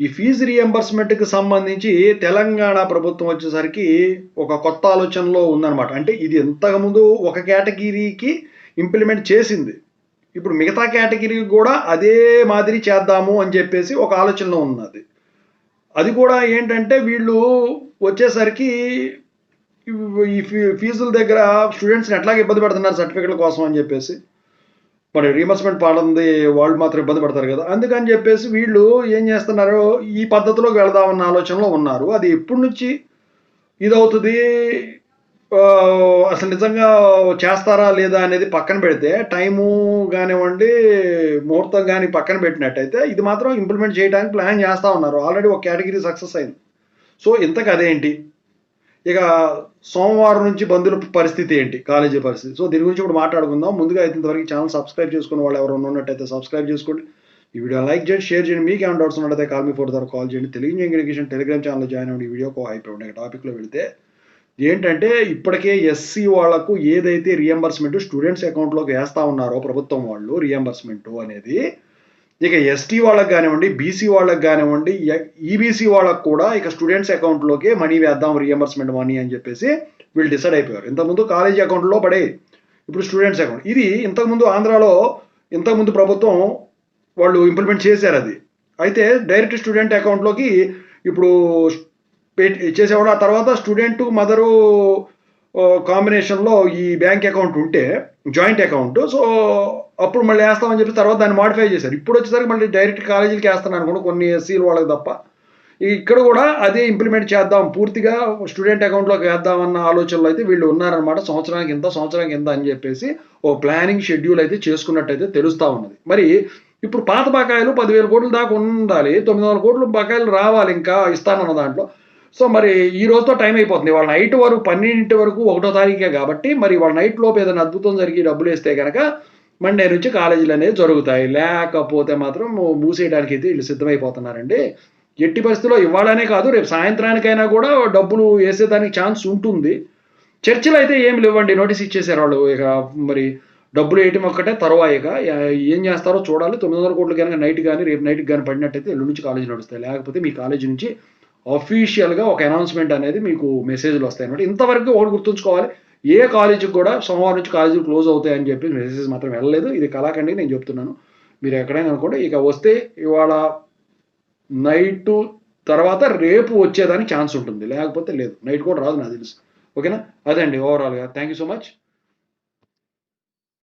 ఈ ఫీజు రీఎంబర్స్మెంట్కి సంబంధించి తెలంగాణ ప్రభుత్వం వచ్చేసరికి ఒక కొత్త ఆలోచనలో ఉందన్నమాట. అంటే ఇది ఇంతకుముందు ఒక కేటగిరీకి ఇంప్లిమెంట్ చేసింది. ఇప్పుడు మిగతా కేటగిరీకి కూడా అదే మాదిరి చేద్దాము అని చెప్పేసి ఒక ఆలోచనలో ఉన్నది. అది కూడా ఏంటంటే వీళ్ళు వచ్చేసరికి ఈ ఫీజుల దగ్గర స్టూడెంట్స్ని ఎట్లాగ ఇబ్బంది పెడుతున్నారు సర్టిఫికెట్ల కోసం అని చెప్పేసి. మరి రీఎంబర్స్మెంట్ పాడంది వాళ్ళు మాత్రం ఇబ్బంది పడతారు కదా, అందుకని చెప్పేసి వీళ్ళు ఏం చేస్తున్నారు, ఈ పద్ధతిలోకి వెళదామన్న ఆలోచనలో ఉన్నారు. అది ఎప్పటి నుంచి ఇదవుతుంది, అసలు నిజంగా చేస్తారా లేదా అనేది పక్కన పెడితే, టైము కానివ్వండి ముహూర్తం కానీ పక్కన పెట్టినట్టయితే ఇది మాత్రం ఇంప్లిమెంట్ చేయడానికి ప్లాన్ చేస్తూ ఉన్నారు. ఆల్రెడీ ఒక కేటగిరీ సక్సెస్ అయింది. సో ఇంతకు అదేంటి, ఇక సోమవారం నుంచి బంధువుల పరిస్థితి ఏంటి, కాలేజీ పరిస్థితి. సో దీని గురించి ఇప్పుడు మాట్లాడుకుందాం. ముందుగా అయితే ఇంతవరకు ఛానల్ సబ్స్క్రైబ్ చేసుకున్న వాళ్ళు ఎవరైనా ఉన్నట్టయితే సబ్స్క్రైబ్ చేసుకోండి. ఈ వీడియో లైక్ చేయండి, షేర్ చేయండి. మీకు ఏమైనా డౌట్స్ ఉన్నట్టయితే కాల్ మీ 4 ద్వారా కాల్ చేయండి. తెలుగు ఇంగ్లీష్ టెలిగ్రామ్ ఛానల్లో జాయిన్ అవ్వండి. ఈ వీడియోకి హైప్ ఉండే టాపిక్లో వెళితే ఏంటంటే, ఇప్పటికే ఎస్సీ వాళ్లకు ఏదైతే రీఎంబర్స్మెంట్ స్టూడెంట్స్ అకౌంట్లోకి వేస్తూ ఉన్నారో ప్రభుత్వం వాళ్ళు రీఎంబర్స్మెంట్ అనేది, ఇక ఎస్టీ వాళ్ళకి కానివ్వండి, బీసీ వాళ్ళకి కానివ్వండి, ఈబీసీ వాళ్ళకి కూడా ఇక స్టూడెంట్స్ అకౌంట్లోకి మనీ వేద్దాం, రీఎంబర్స్మెంట్ మనీ అని చెప్పేసి వీళ్ళు డిసైడ్ అయిపోయారు. ఇంతకుముందు కాలేజీ అకౌంట్లో పడే, ఇప్పుడు స్టూడెంట్స్ అకౌంట్. ఇది ఇంతకుముందు ఆంధ్రాలో ఇంతకుముందు ప్రభుత్వం వాళ్ళు ఇంప్లిమెంట్ చేశారు అది. అయితే డైరెక్ట్ స్టూడెంట్ అకౌంట్లోకి ఇప్పుడు చేసేవాడు. ఆ తర్వాత స్టూడెంట్ మదరు కాంబినేషన్లో ఈ బ్యాంక్ అకౌంట్ ఉంటే జాయింట్ అకౌంట్, సో అప్పుడు మళ్ళీ వేస్తామని చెప్పి తర్వాత దాన్ని మాడిఫై చేశారు. ఇప్పుడు వచ్చేసరికి మళ్ళీ డైరెక్ట్ కాలేజీలకి వేస్తాను అనుకోండి, కొన్ని ఎస్సీలు వాళ్ళకి తప్ప. ఇక్కడ కూడా అదే ఇంప్లిమెంట్ చేద్దాం, పూర్తిగా స్టూడెంట్ అకౌంట్లోకి వేద్దామన్న ఆలోచనలో అయితే వీళ్ళు ఉన్నారనమాట. సంవత్సరానికి ఇంత అని చెప్పేసి ఓ ప్లానింగ్ షెడ్యూల్ అయితే చేసుకున్నట్టయితే తెలుస్తూ ఉన్నది. మరి ఇప్పుడు పాత బకాయిలు 10,000 కోట్ల దాకా ఉండాలి, 900 కోట్ల బకాయిలు రావాలి ఇంకా ఇస్తానన్న దాంట్లో. సో మరి ఈ రోజుతో టైం అయిపోతుంది. వాళ్ళ నైట్ వరకు 12 వరకు 1వ తారీఖే కాబట్టి, మరి వాళ్ళ నైట్ లోపు ఏదైనా అద్భుతం జరిగి డబ్బులు వేస్తే కనుక మండే నుంచి కాలేజీలు అనేవి జరుగుతాయి. లేకపోతే మాత్రం మూసేయడానికి అయితే వీళ్ళు సిద్ధమైపోతున్నారండి. ఎట్టి పరిస్థితుల్లో ఇవ్వాలనే కాదు, రేపు సాయంత్రానికైనా కూడా డబ్బులు వేసేదానికి ఛాన్స్ ఉంటుంది. చర్చలు అయితే ఏమి లేవండి, నోటీస్ ఇచ్చేసారు వాళ్ళు. ఇక మరి డబ్బులు వేయటం ఒక్కటే తర్వాయిక ఏం చేస్తారో చూడాలి. 900 కోట్లు కనుక నైట్ కానీ రేపు నైట్కి కానీ పడినట్టయితే ఎల్లుండి నుంచి కాలేజీ నడుస్తాయి. లేకపోతే మీ కాలేజీ నుంచి అఫీషియల్గా ఒక అనౌన్స్మెంట్ అనేది మీకు మెసేజ్లు వస్తాయి అనమాట. ఇంతవరకు ఒకటి గుర్తుంచుకోవాలి, ఏ కాలేజీకి కూడా సోమవారం నుంచి కాలేజీలు క్లోజ్ అవుతాయని చెప్పి మెసేజ్ మాత్రం వెళ్ళలేదు. ఇది కళాఖండి, నేను చెప్తున్నాను. మీరు ఎక్కడైనా అనుకోండి, ఇక వస్తే ఇవాళ నైట్ తర్వాత రేపు వచ్చేదానికి ఛాన్స్ ఉంటుంది, లేకపోతే లేదు. నైట్ కూడా రాదు నాకు తెలుసు. ఓకేనా, అదే అండి ఓవరాల్గా. Thank you so much.